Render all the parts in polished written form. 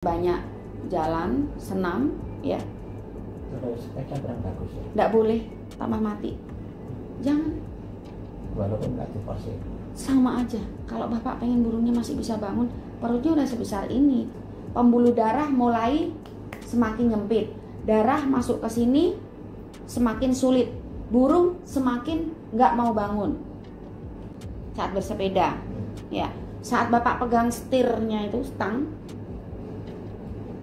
banyak jalan, senam, ya. Terus sepeda kurang bagus ya? Nggak boleh, tambah mati. Jangan. Walaupun nggak diforsir. Sama aja, kalau bapak pengen burungnya masih bisa bangun, perutnya udah sebesar ini. Pembuluh darah mulai semakin nyempit. Darah masuk ke sini semakin sulit. Burung semakin nggak mau bangun saat bersepeda. Ya, saat bapak pegang setirnya itu, stang,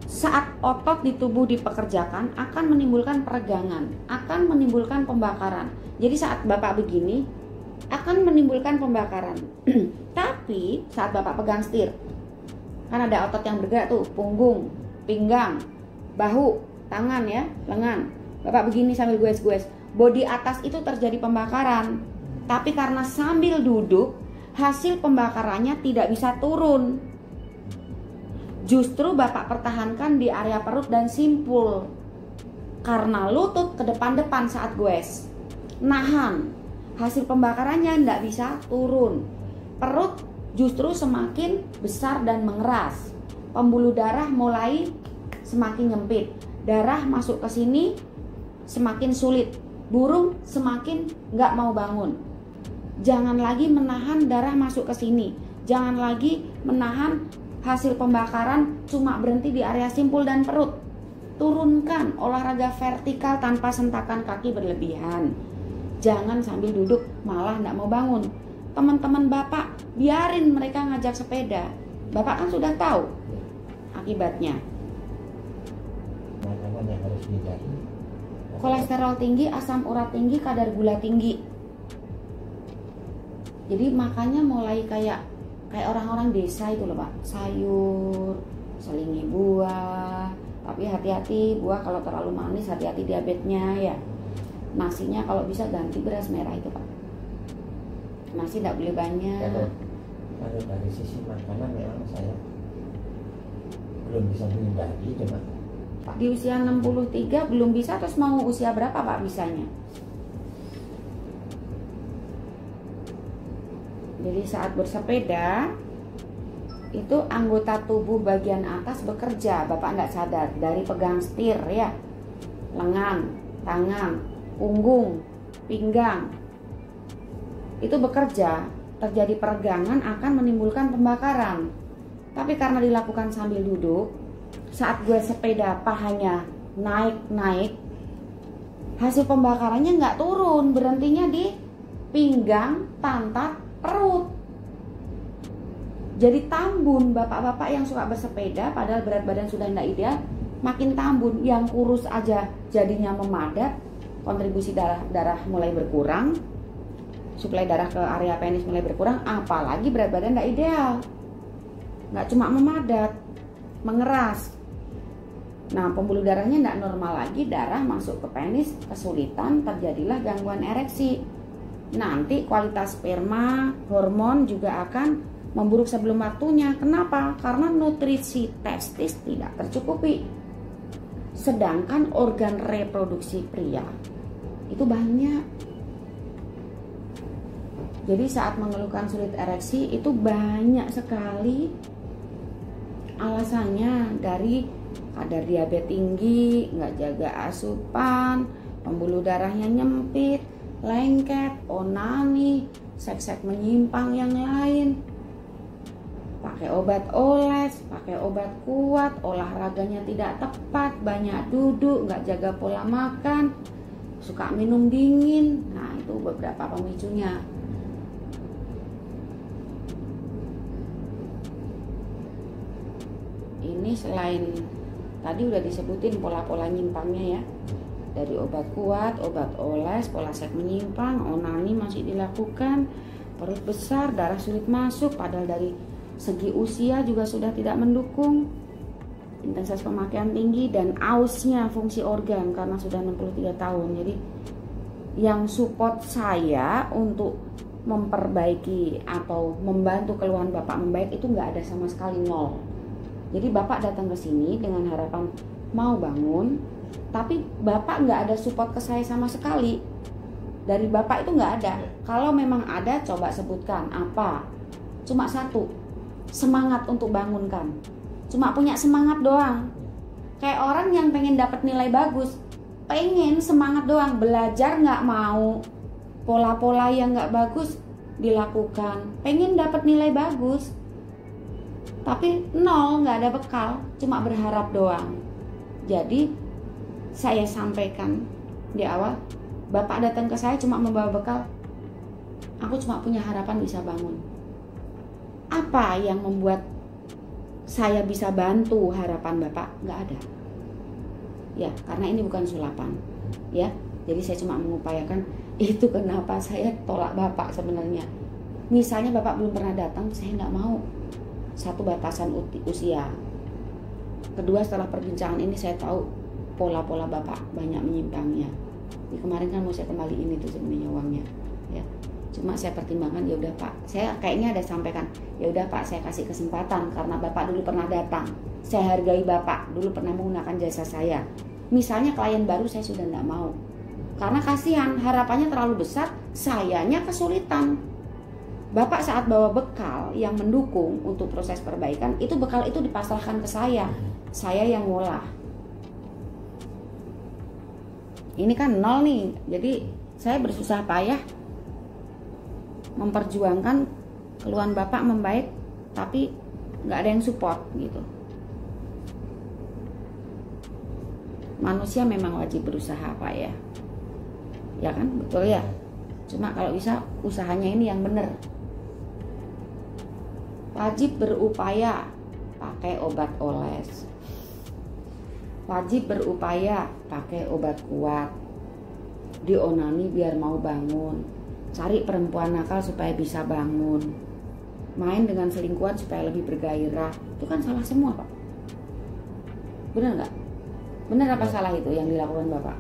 saat otot di tubuh dipekerjakan akan menimbulkan peregangan, akan menimbulkan pembakaran. Jadi saat bapak begini akan menimbulkan pembakaran. Tapi saat bapak pegang setir, kan ada otot yang bergerak tuh, punggung, pinggang, bahu, tangan ya, lengan. Bapak begini sambil goes-goes, bodi atas itu terjadi pembakaran. Tapi karena sambil duduk, hasil pembakarannya tidak bisa turun. Justru bapak pertahankan di area perut dan simpul. Karena lutut ke depan-depan saat goes. Nahan. Hasil pembakarannya tidak bisa turun. Perut justru semakin besar dan mengeras. Pembuluh darah mulai semakin nyempit. Darah masuk ke sini semakin sulit. Burung semakin nggak mau bangun. Jangan lagi menahan darah masuk ke sini. Jangan lagi menahan hasil pembakaran cuma berhenti di area simpul dan perut. Turunkan olahraga vertikal tanpa sentakan kaki berlebihan. Jangan sambil duduk malah nggak mau bangun. Teman-teman bapak, biarin mereka ngajak sepeda. Bapak kan sudah tahu akibatnya. Makanan yang harus dihindari. Kolesterol tinggi, asam urat tinggi, kadar gula tinggi. Jadi makannya mulai kayak orang-orang desa itu loh pak, sayur, selingi buah, tapi hati-hati buah kalau terlalu manis, hati-hati diabetesnya ya. Nasinya kalau bisa ganti beras merah itu pak, nasi tidak boleh banyak. Kalau dari sisi makanan memang saya belum bisa menghindari, cuma di usia 63 belum bisa, terus mau usia berapa pak bisanya? Jadi saat bersepeda itu anggota tubuh bagian atas bekerja, bapak nggak sadar, dari pegang setir ya, lengan, tangan, punggung, pinggang itu bekerja, terjadi peregangan akan menimbulkan pembakaran. Tapi karena dilakukan sambil duduk, saat gue sepeda pahanya naik, hasil pembakarannya nggak turun, berhentinya di pinggang, pantat, perut. Jadi tambun. Bapak-bapak yang suka bersepeda padahal berat badan sudah tidak ideal, makin tambun. Yang kurus aja jadinya memadat, kontribusi darah mulai berkurang, suplai darah ke area penis mulai berkurang, apalagi berat badan tidak ideal. Nggak cuma memadat, mengeras. Nah, pembuluh darahnya tidak normal lagi, darah masuk ke penis, kesulitan, terjadilah gangguan ereksi. Nanti kualitas sperma, hormon juga akan memburuk sebelum waktunya. Kenapa? Karena nutrisi testis tidak tercukupi. Sedangkan organ reproduksi pria itu banyak. Jadi saat mengeluhkan sulit ereksi itu banyak sekali alasannya, dari kadar diabetes tinggi, nggak jaga asupan, pembuluh darahnya nyempit, lengket, onani, seks menyimpang yang lain, pakai obat oles, pakai obat kuat, olahraganya tidak tepat, banyak duduk, nggak jaga pola makan, suka minum dingin. Nah, itu beberapa pemicunya. Ini selain tadi udah disebutin pola-pola nyimpangnya ya, dari obat kuat, obat oles, pola seks menyimpang, onani masih dilakukan, perut besar, darah sulit masuk, padahal dari segi usia juga sudah tidak mendukung, intensitas pemakaian tinggi, dan ausnya fungsi organ karena sudah 63 tahun. Jadi yang support saya untuk memperbaiki atau membantu keluhan bapak membaik itu nggak ada sama sekali, nol. Jadi bapak datang ke sini dengan harapan mau bangun, tapi bapak nggak ada support ke saya sama sekali. Dari bapak itu nggak ada. Kalau memang ada, coba sebutkan apa. Cuma satu, semangat untuk bangunkan. cuma punya semangat doang. Kayak orang yang pengen dapat nilai bagus, pengen semangat doang, belajar nggak mau, pola-pola yang nggak bagus dilakukan, pengen dapat nilai bagus, tapi nol, nggak ada bekal, cuma berharap doang. Jadi saya sampaikan di awal, Bapak datang ke saya cuma membawa bekal, aku cuma punya harapan bisa bangun. Apa yang membuat saya bisa bantu harapan Bapak? Nggak ada. Ya, karena ini bukan sulapan. Ya, jadi saya cuma mengupayakan. Itu kenapa saya tolak Bapak sebenarnya. Misalnya Bapak belum pernah datang, saya nggak mau. Satu, batasan usia. Kedua, setelah perbincangan ini saya tahu pola-pola Bapak banyak menyimpangnya. Kemarin kan mau saya kembaliin itu sebenarnya uangnya. Ya. Cuma saya pertimbangkan, ya udah Pak, saya kayaknya ada sampaikan, ya udah Pak, saya kasih kesempatan karena Bapak dulu pernah datang, saya hargai Bapak dulu pernah menggunakan jasa saya. Misalnya klien baru saya sudah tidak mau, karena kasihan, harapannya terlalu besar, sayanya kesulitan. Bapak saat bawa bekal yang mendukung untuk proses perbaikan, itu bekal itu dipasrahkan ke saya yang ngolah. Ini kan nol nih, jadi saya bersusah payah memperjuangkan keluhan Bapak membaik, tapi nggak ada yang support gitu. Manusia memang wajib berusaha Pak ya, ya kan, betul ya. Cuma kalau bisa usahanya ini yang benar. Wajib berupaya pakai obat oles, wajib berupaya pakai obat kuat, dionani biar mau bangun. Cari perempuan nakal supaya bisa bangun, main dengan selingkuhan supaya lebih bergairah. Itu kan salah semua Pak. Benar nggak? Benar apa salah itu yang dilakukan Bapak?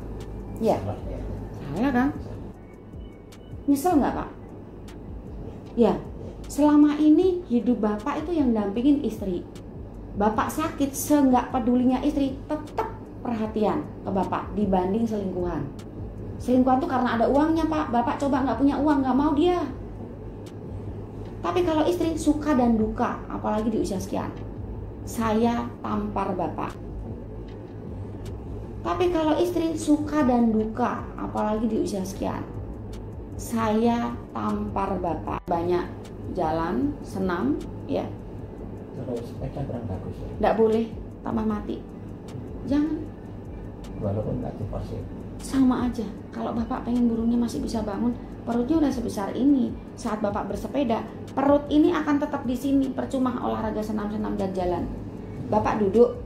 Ya, salah kan? Nyesel nggak Pak? Ya, selama ini hidup Bapak itu yang dampingin istri. Bapak sakit, seenggak pedulinya istri, tetap perhatian ke Bapak dibanding selingkuhan. Selingkuhan itu karena ada uangnya Pak. Bapak coba nggak punya uang, nggak mau dia. Tapi kalau istri suka dan duka, apalagi di usia sekian, saya tampar Bapak. Tapi kalau istri suka dan duka, apalagi di usia sekian, saya tampar Bapak. Banyak jalan, senam, ya. Terus sepeda kurang bagus ya? Nggak boleh, tambah mati. Jangan. Walaupun nggak diforsir. Sama aja, kalau Bapak pengen burungnya masih bisa bangun, perutnya udah sebesar ini. Saat Bapak bersepeda, perut ini akan tetap di sini, percuma olahraga senam-senam dan jalan. Bapak duduk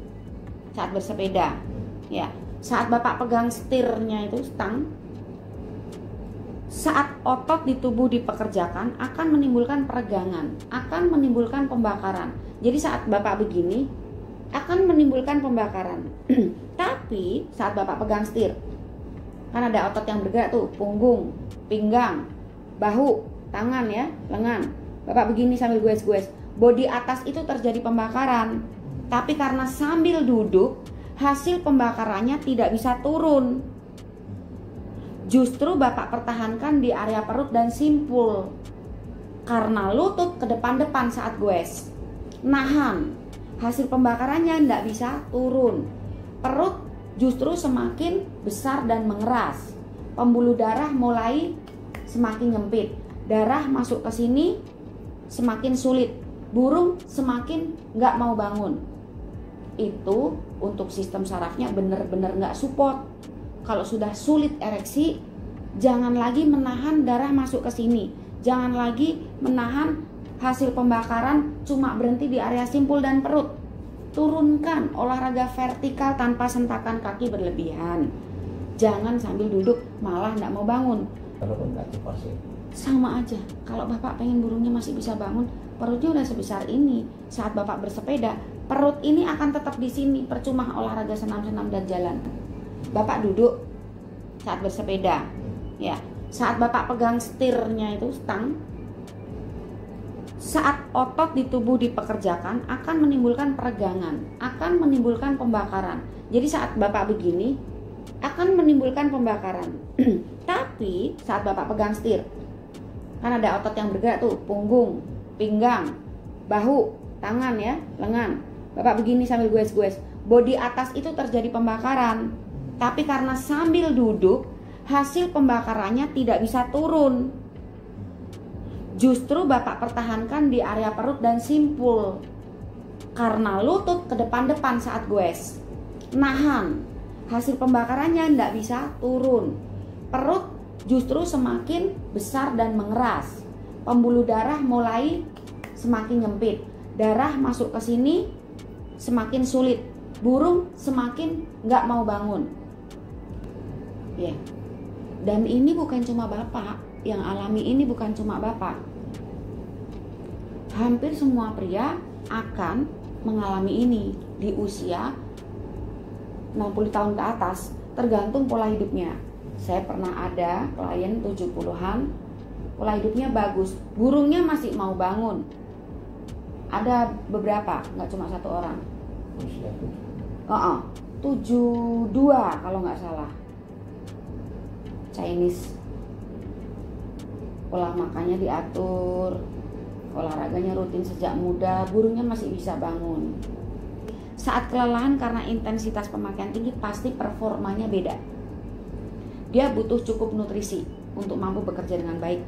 saat bersepeda, ya. Saat Bapak pegang setirnya itu stang, saat otot di tubuh dipekerjakan akan menimbulkan peregangan, akan menimbulkan pembakaran. Jadi saat Bapak begini akan menimbulkan pembakaran. Tapi saat Bapak pegang setir, kan ada otot yang bergerak tuh, punggung, pinggang, bahu, tangan ya, lengan. Bapak begini sambil goes-goes, bodi atas itu terjadi pembakaran. Tapi karena sambil duduk, hasil pembakarannya tidak bisa turun. Justru Bapak pertahankan di area perut dan simpul. Karena lutut ke depan-depan saat goes. Nahan, hasil pembakarannya tidak bisa turun. Perut justru semakin besar dan mengeras. Pembuluh darah mulai semakin nyempit. Darah masuk ke sini semakin sulit. Burung semakin nggak mau bangun. Itu untuk sistem sarafnya benar-benar nggak support. Kalau sudah sulit ereksi, jangan lagi menahan darah masuk ke sini. Jangan lagi menahan hasil pembakaran cuma berhenti di area simpul dan perut. Turunkan olahraga vertikal tanpa sentakan kaki berlebihan. Jangan sambil duduk malah nggak mau bangun. Walaupun nggak diforsir. Sama aja, kalau Bapak pengen burungnya masih bisa bangun, perutnya udah sebesar ini. Saat Bapak bersepeda, perut ini akan tetap di sini, percuma olahraga senam-senam dan jalan. Bapak duduk saat bersepeda, ya. Saat Bapak pegang setirnya itu stang, saat otot di tubuh dipekerjakan akan menimbulkan peregangan, akan menimbulkan pembakaran. Jadi saat Bapak begini akan menimbulkan pembakaran. Tapi saat Bapak pegang setir, kan ada otot yang bergerak tuh, punggung, pinggang, bahu, tangan ya, lengan. Bapak begini sambil goes-goes, bodi atas itu terjadi pembakaran. Tapi karena sambil duduk, hasil pembakarannya tidak bisa turun. Justru Bapak pertahankan di area perut dan simpul. Karena lutut ke depan-depan saat goes. Nahan, hasil pembakarannya tidak bisa turun. Perut justru semakin besar dan mengeras. Pembuluh darah mulai semakin nyempit. Darah masuk ke sini semakin sulit. Burung semakin nggak mau bangun. Ya. Dan ini bukan cuma Bapak yang alami, ini bukan cuma Bapak. Hampir semua pria akan mengalami ini di usia 60 tahun ke atas, tergantung pola hidupnya. Saya pernah ada klien 70-an, pola hidupnya bagus, burungnya masih mau bangun. Ada beberapa, nggak cuma satu orang. 72 kalau nggak salah. Chinese, pola makannya diatur, olahraganya rutin sejak muda, burungnya masih bisa bangun. Saat kelelahan karena intensitas pemakaian tinggi, pasti performanya beda. Dia butuh cukup nutrisi untuk mampu bekerja dengan baik.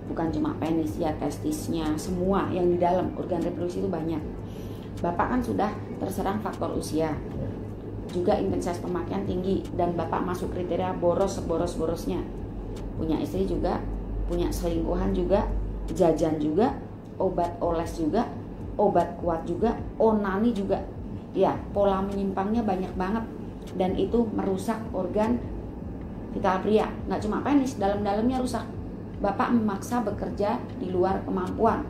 Bukan cuma penis, ya testisnya, semua yang di dalam organ reproduksi itu banyak. Bapak kan sudah terserang faktor usia, juga intensitas pemakaian tinggi, dan Bapak masuk kriteria boros seboros-borosnya. Punya istri juga, punya selingkuhan juga, jajan juga, obat oles juga, obat kuat juga, onani juga. Ya, pola menyimpangnya banyak banget, dan itu merusak organ vital pria. Nggak cuma penis, dalam-dalamnya rusak. Bapak memaksa bekerja di luar kemampuan.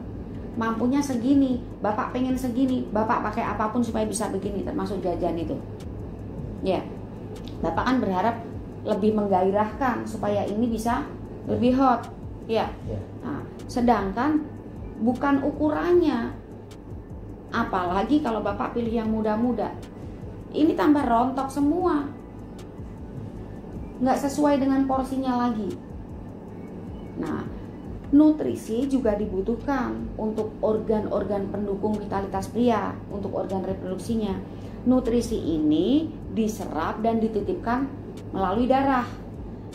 Mampunya segini, Bapak pengen segini, Bapak pakai apapun supaya bisa begini, termasuk jajan itu. Ya, Bapak kan berharap lebih menggairahkan supaya ini bisa lebih hot. Ya. Nah, sedangkan bukan ukurannya. Apalagi kalau Bapak pilih yang muda-muda, ini tambah rontok semua, nggak sesuai dengan porsinya lagi. Nah, nutrisi juga dibutuhkan untuk organ-organ pendukung vitalitas pria, untuk organ reproduksinya. Nutrisi ini diserap dan dititipkan melalui darah.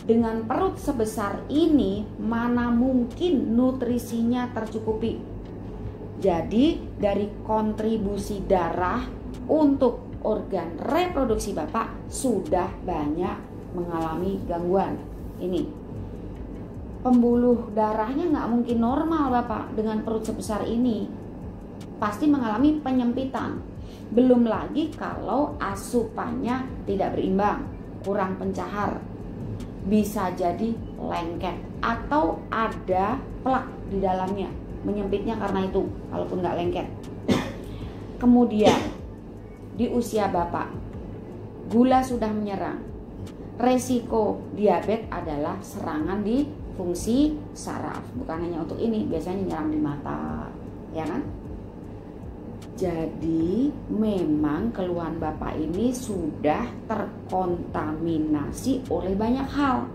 Dengan perut sebesar ini, mana mungkin nutrisinya tercukupi. Jadi, dari kontribusi darah untuk organ reproduksi Bapak sudah banyak mengalami gangguan. Ini pembuluh darahnya nggak mungkin normal Bapak dengan perut sebesar ini, pasti mengalami penyempitan. Belum lagi kalau asupannya tidak berimbang, kurang pencahar, bisa jadi lengket atau ada plak di dalamnya, menyempitnya karena itu, kalaupun nggak lengket. Kemudian di usia Bapak, gula sudah menyerang. Resiko diabetes adalah serangan di fungsi saraf, bukan hanya untuk ini, biasanya nyerang di mata, ya kan? Jadi memang keluhan Bapak ini sudah terkontaminasi oleh banyak hal,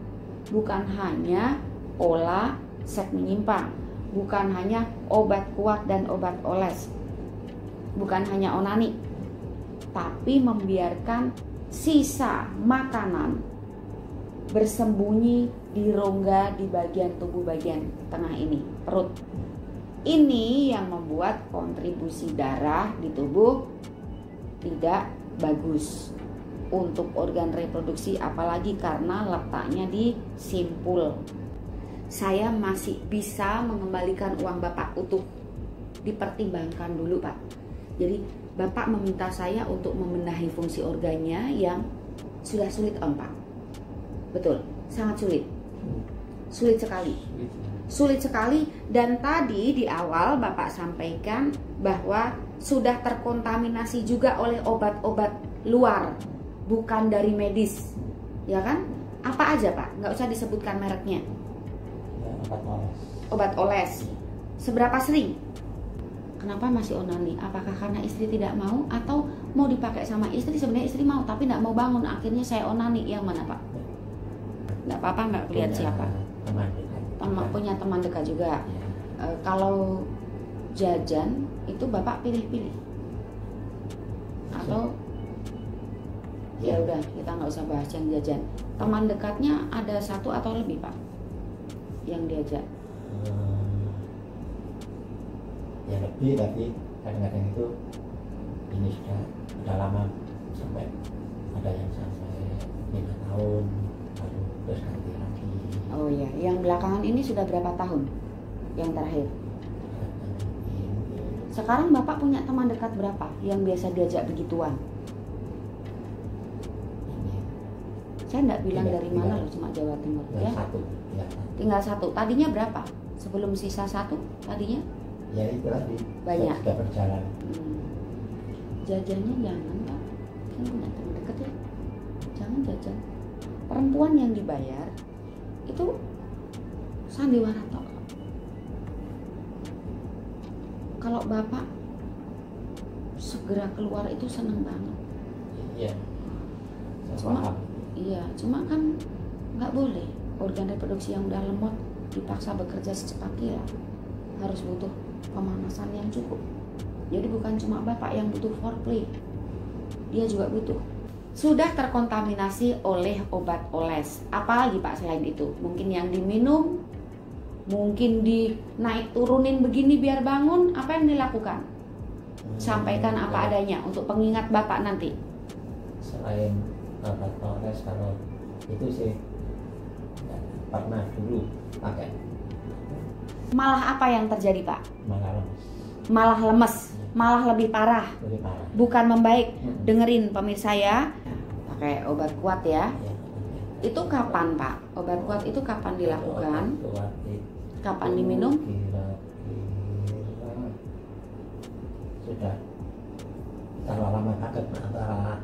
bukan hanya pola seks menyimpang, bukan hanya obat kuat dan obat oles, bukan hanya onani, tapi membiarkan sisa makanan bersembunyi di rongga di bagian tubuh bagian tengah ini, perut. Ini yang membuat kontribusi darah di tubuh tidak bagus untuk organ reproduksi, apalagi karena letaknya di simpul. Saya masih bisa mengembalikan uang Bapak utuh, dipertimbangkan dulu Pak. Jadi Bapak meminta saya untuk membenahi fungsi organnya yang sudah sulit Pak. Betul, sangat sulit. Sulit sekali. Sulit sekali, dan tadi di awal Bapak sampaikan bahwa sudah terkontaminasi juga oleh obat-obat luar, bukan dari medis. Ya kan? Apa aja Pak? Nggak usah disebutkan mereknya. Obat oles. Seberapa sering? Kenapa masih onani? Apakah karena istri tidak mau atau mau dipakai sama istri? Sebenarnya istri mau tapi tidak mau bangun, akhirnya saya onani. Yang mana Pak? Nggak apa-apa, nggak lihat siapa. Punya teman dekat juga. Kalau jajan itu Bapak pilih-pilih. atau ya udah kita nggak usah bahas yang jajan. Teman dekatnya ada satu atau lebih Pak yang diajak? Ya lebih, tapi kadang-kadang itu ini sudah lama, sampai ada yang sampai 5 tahun baru terus ganti lagi. Oh iya, yang belakangan ini sudah berapa tahun yang terakhir? Sekarang Bapak punya teman dekat berapa yang biasa diajak begituan? Saya nggak bilang dari mana loh, cuma Jawa Timur ya. Tinggal satu. Tadinya berapa? Sebelum sisa satu tadinya? Ya itu tadi. Banyak. Sudah berjalan. Jajannya jangan Pak. Kan punya teman dekat ya. Jangan jajan. Perempuan yang dibayar itu sandiwara tok. Kalau Bapak segera keluar itu seneng banget. Iya. Cuma kan nggak boleh. Organ reproduksi yang udah lemot dipaksa bekerja secepat kilat, harus butuh pemanasan yang cukup. Jadi bukan cuma Bapak yang butuh foreplay, dia juga butuh. Sudah terkontaminasi oleh obat oles, apalagi Pak selain itu? Mungkin yang diminum, mungkin dinaik turunin begini biar bangun. Apa yang dilakukan? Sampaikan apa adanya untuk pengingat Bapak nanti. Selain obat oles, kalau itu sih pernah dulu pakai. Malah apa yang terjadi Pak? Malah lemes. Malah lebih parah. Bukan membaik. Dengerin pemirsa ya, pakai obat kuat ya. Itu kapan Pak? Obat kuat itu kapan dilakukan? Kapan diminum? Sudah terlalu lama kaget, antara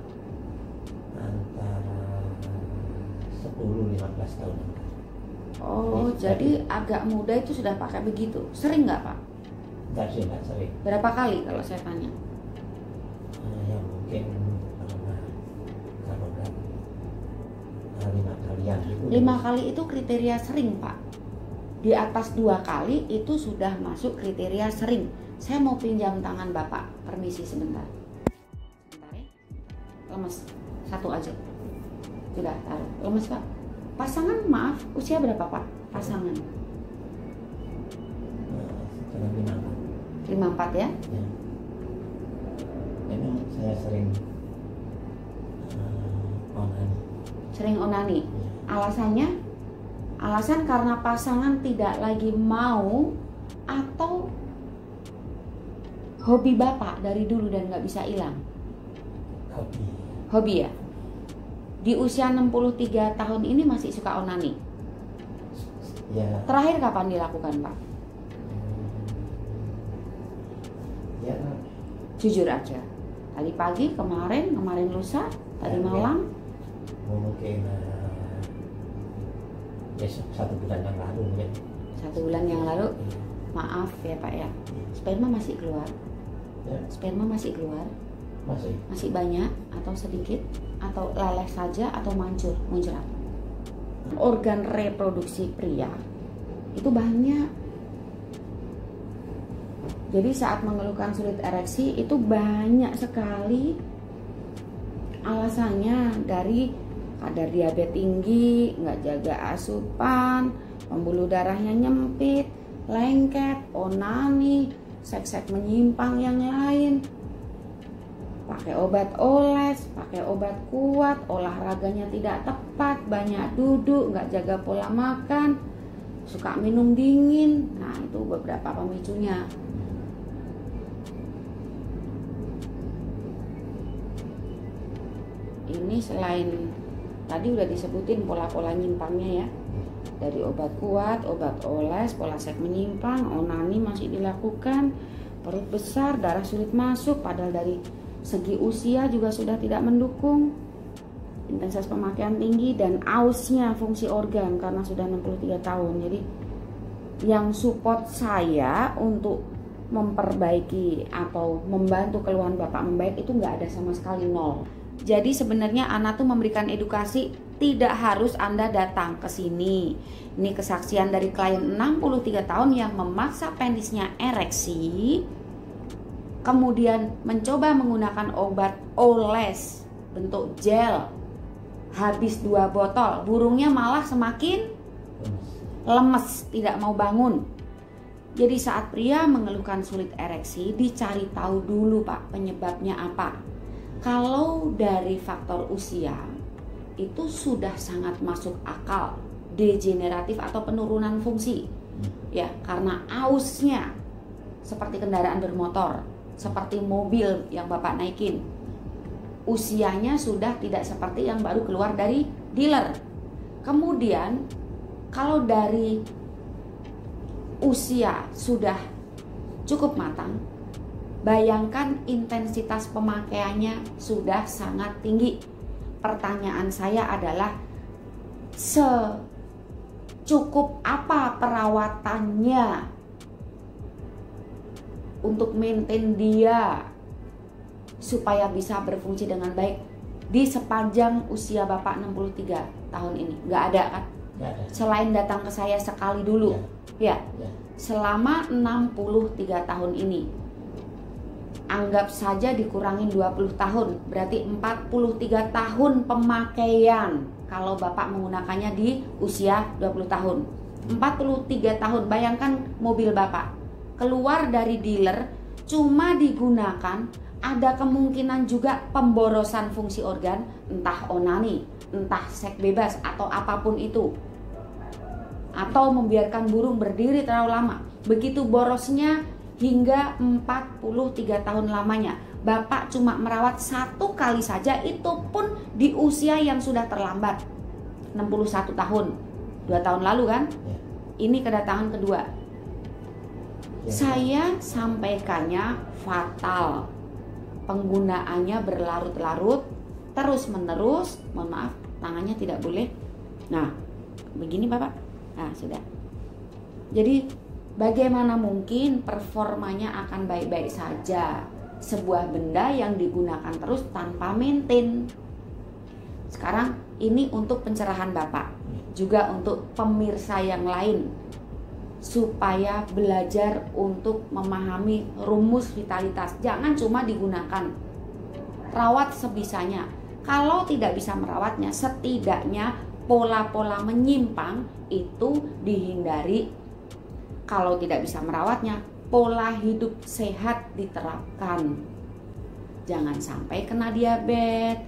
10-15 tahun. Oh, jadi agak muda itu sudah pakai begitu. Sering nggak Pak? Enggak sering. Berapa kali kalau saya tanya? Ya mungkin pernah, kalau enggak 5 kalian gitu. 5 kali itu kriteria sering Pak. Di atas 2 kali itu sudah masuk kriteria sering. Saya mau pinjam tangan Bapak, permisi sebentar. Sebentar ya. Lemes, satu aja. Sudah taruh. Lemes Pak. Pasangan maaf, usia berapa Pak? Pasangan 54 ya? Ya. Memang saya sering onani. Sering onani. Ya. Alasannya? Alasan karena pasangan tidak lagi mau atau hobi Bapak dari dulu dan nggak bisa hilang? Hobi ya? Di usia 63 tahun ini masih suka onani? Ya. Terakhir kapan dilakukan Pak? Ya. Jujur aja. Tadi pagi, kemarin lusa, tadi malam? Mungkin ya 1 bulan yang lalu mungkin. 1 bulan yang lalu? Maaf ya Pak ya. Sperma masih keluar? Ya. Sperma masih keluar? Masih Banyak atau sedikit? Atau leleh saja atau muncrat? Organ reproduksi pria itu banyak. Jadi saat mengeluhkan sulit ereksi itu banyak sekali alasannya, dari kadar diabetes tinggi, nggak jaga asupan, pembuluh darahnya nyempit, lengket, onani, seks menyimpang yang lain, pakai obat oles, pakai obat kuat, olahraganya tidak tepat, banyak duduk, nggak jaga pola makan, suka minum dingin. Nah itu beberapa pemicunya. Ini selain tadi udah disebutin pola-pola nyimpangnya ya, dari obat kuat, obat oles, pola seks menyimpang, onani masih dilakukan, perut besar, darah sulit masuk, padahal dari segi usia juga sudah tidak mendukung, intensitas pemakaian tinggi, dan ausnya fungsi organ karena sudah 63 tahun. Jadi yang support saya untuk memperbaiki atau membantu keluhan Bapak membaik itu nggak ada sama sekali, nol. Jadi sebenarnya Ana tuh memberikan edukasi, tidak harus Anda datang ke sini. Ini kesaksian dari klien 63 tahun yang memaksa penisnya ereksi kemudian mencoba menggunakan obat oles bentuk gel, habis 2 botol, burungnya malah semakin lemes, tidak mau bangun. Jadi saat pria mengeluhkan sulit ereksi, dicari tahu dulu Pak penyebabnya apa. Kalau dari faktor usia itu sudah sangat masuk akal, degeneratif atau penurunan fungsi. Ya, karena ausnya seperti kendaraan bermotor, seperti mobil yang Bapak naikin. Usianya sudah tidak seperti yang baru keluar dari dealer. Kemudian kalau dari usia sudah cukup matang, bayangkan intensitas pemakaiannya sudah sangat tinggi. Pertanyaan saya adalah, secukup apa perawatannya untuk maintain dia supaya bisa berfungsi dengan baik di sepanjang usia Bapak 63 tahun ini? Nggak ada kan? Nggak ada. Selain datang ke saya sekali dulu. Ya. Selama 63 tahun ini, anggap saja dikurangin 20 tahun, berarti 43 tahun pemakaian kalau Bapak menggunakannya di usia 20 tahun. 43 tahun, bayangkan mobil Bapak keluar dari dealer cuma digunakan, ada kemungkinan juga pemborosan fungsi organ, entah onani, entah seks bebas atau apapun itu, atau membiarkan burung berdiri terlalu lama. Begitu borosnya hingga 43 tahun lamanya. Bapak cuma merawat 1 kali saja, itu pun di usia yang sudah terlambat, 61 tahun, 2 tahun lalu kan. Ini kedatangan kedua. Saya sampaikannya fatal, penggunaannya berlarut-larut, terus menerus. Mohon maaf, tangannya tidak boleh. Nah, begini Bapak. Nah, sudah. Jadi bagaimana mungkin performanya akan baik-baik saja sebuah benda yang digunakan terus tanpa maintain? Sekarang ini untuk pencerahan Bapak, juga untuk pemirsa yang lain, supaya belajar untuk memahami rumus vitalitas. Jangan cuma digunakan, rawat sebisanya. Kalau tidak bisa merawatnya, setidaknya pola-pola menyimpang itu dihindari. Kalau tidak bisa merawatnya, pola hidup sehat diterapkan. Jangan sampai kena diabetes,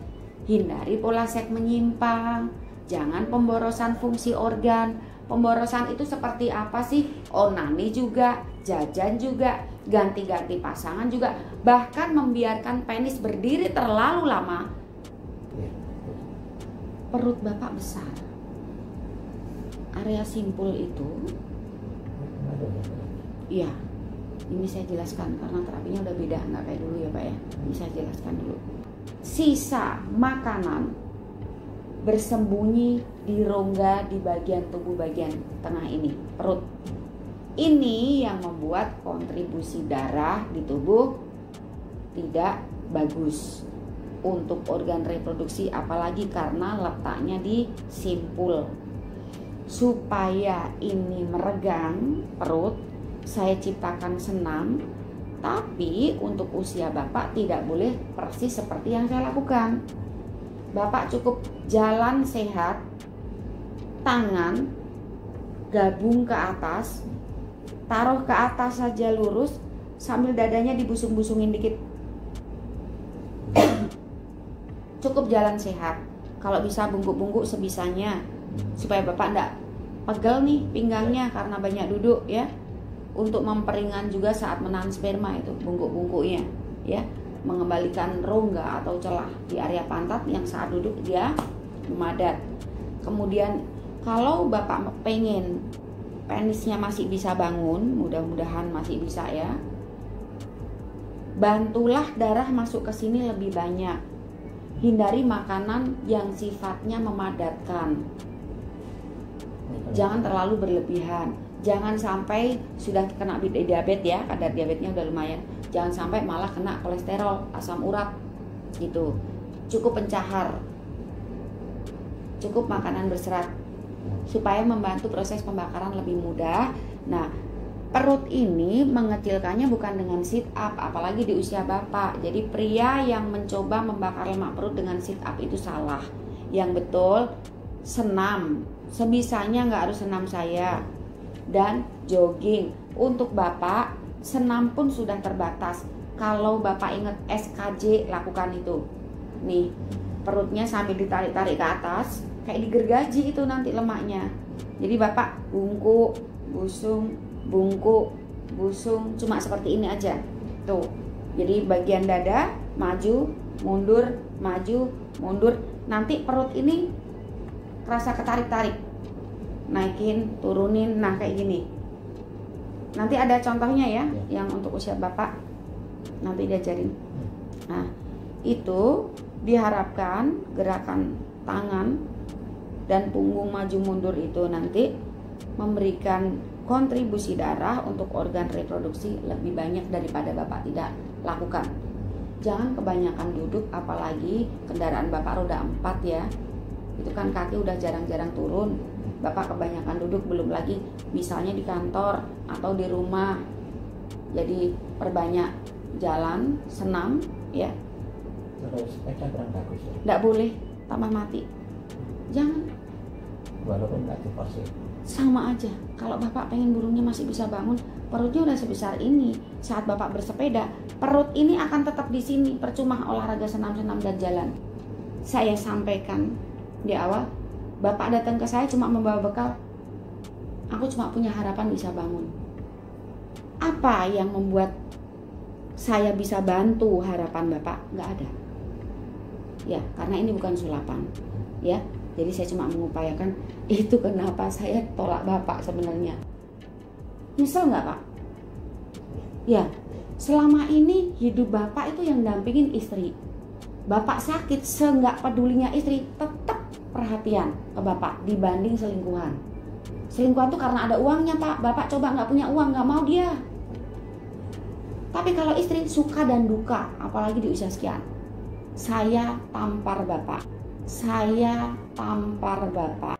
hindari pola seks menyimpang, jangan pemborosan fungsi organ. Pemborosan itu seperti apa sih? Onani juga, jajan juga, ganti-ganti pasangan juga, bahkan membiarkan penis berdiri terlalu lama. Perut Bapak besar, area simpul itu, ya, ini saya jelaskan karena terapinya udah beda, nggak kayak dulu ya Pak ya. Ini saya jelaskan dulu. Sisa makanan bersembunyi di rongga di bagian tubuh bagian tengah ini, perut. Ini yang membuat kontribusi darah di tubuh tidak bagus untuk organ reproduksi, apalagi karena letaknya di simpul. Supaya ini meregang perut, saya ciptakan senam, tapi untuk usia Bapak tidak boleh persis seperti yang saya lakukan. Bapak cukup jalan sehat, tangan gabung ke atas, taruh ke atas saja lurus, sambil dadanya dibusung-busungin dikit. Cukup jalan sehat, kalau bisa bungkuk-bungkuk sebisanya, supaya Bapak enggak pegel nih pinggangnya karena banyak duduk ya. Untuk memperingan juga saat menahan sperma itu bungkuk-bungkuknya ya, mengembalikan rongga atau celah di area pantat yang saat duduk dia memadat. Kemudian kalau Bapak pengen penisnya masih bisa bangun, mudah-mudahan masih bisa ya, bantulah darah masuk ke sini lebih banyak. Hindari makanan yang sifatnya memadatkan. Jangan terlalu berlebihan. Jangan sampai sudah kena diabetes ya, kadar diabetesnya udah lumayan. Jangan sampai malah kena kolesterol, asam urat gitu. Cukup pencahar, cukup makanan berserat supaya membantu proses pembakaran lebih mudah. Nah, Perut ini mengecilkannya bukan dengan sit up, apalagi di usia bapak. Jadi pria yang mencoba membakar lemak perut dengan sit up itu salah. Yang betul senam, sebisanya nggak harus senam saya, dan jogging. Untuk bapak senam pun sudah terbatas. Kalau bapak ingat SKJ, lakukan itu. Nih, perutnya sambil ditarik-tarik ke atas, kayak digergaji itu nanti lemaknya. Jadi bapak bungkuk, busung, bungkuk, busung, cuma seperti ini aja. Tuh. Jadi bagian dada maju, mundur, maju, mundur. Nanti perut ini rasa ketarik-tarik. Naikin, turunin, nah kayak gini. Nanti ada contohnya ya, yang untuk usia bapak. Nanti diajarin. Nah, itu diharapkan gerakan tangan dan punggung maju mundur itu nanti memberikan kontribusi darah untuk organ reproduksi lebih banyak daripada bapak tidak lakukan. Jangan kebanyakan duduk, apalagi kendaraan bapak roda 4 ya. Itu kan kaki udah jarang-jarang turun. Bapak kebanyakan duduk, belum lagi misalnya di kantor atau di rumah. Jadi perbanyak jalan, senam ya. Terus sepeda kurang bagus ya. Nggak boleh, tambah mati. Jangan. Walaupun nggak diforsir. Sama aja. Kalau bapak pengen burungnya masih bisa bangun, perutnya udah sebesar ini. Saat bapak bersepeda, perut ini akan tetap di sini. Percuma olahraga senam-senam dan jalan. Saya sampaikan di awal, bapak datang ke saya cuma membawa bekal. Aku cuma punya harapan bisa bangun. Apa yang membuat saya bisa bantu harapan bapak? Nggak ada. Ya, karena ini bukan sulapan. Ya, jadi saya cuma mengupayakan. Itu kenapa saya tolak bapak sebenarnya. Nyesel nggak pak? Ya, selama ini hidup bapak itu yang dampingin istri. Bapak sakit, seenggak pedulinya istri, tetap perhatian ke bapak dibanding selingkuhan. Selingkuhan tuh karena ada uangnya pak. Bapak coba nggak punya uang, nggak mau dia. Tapi kalau istri suka dan duka, apalagi di usia sekian, saya tampar bapak. Saya tampar bapak.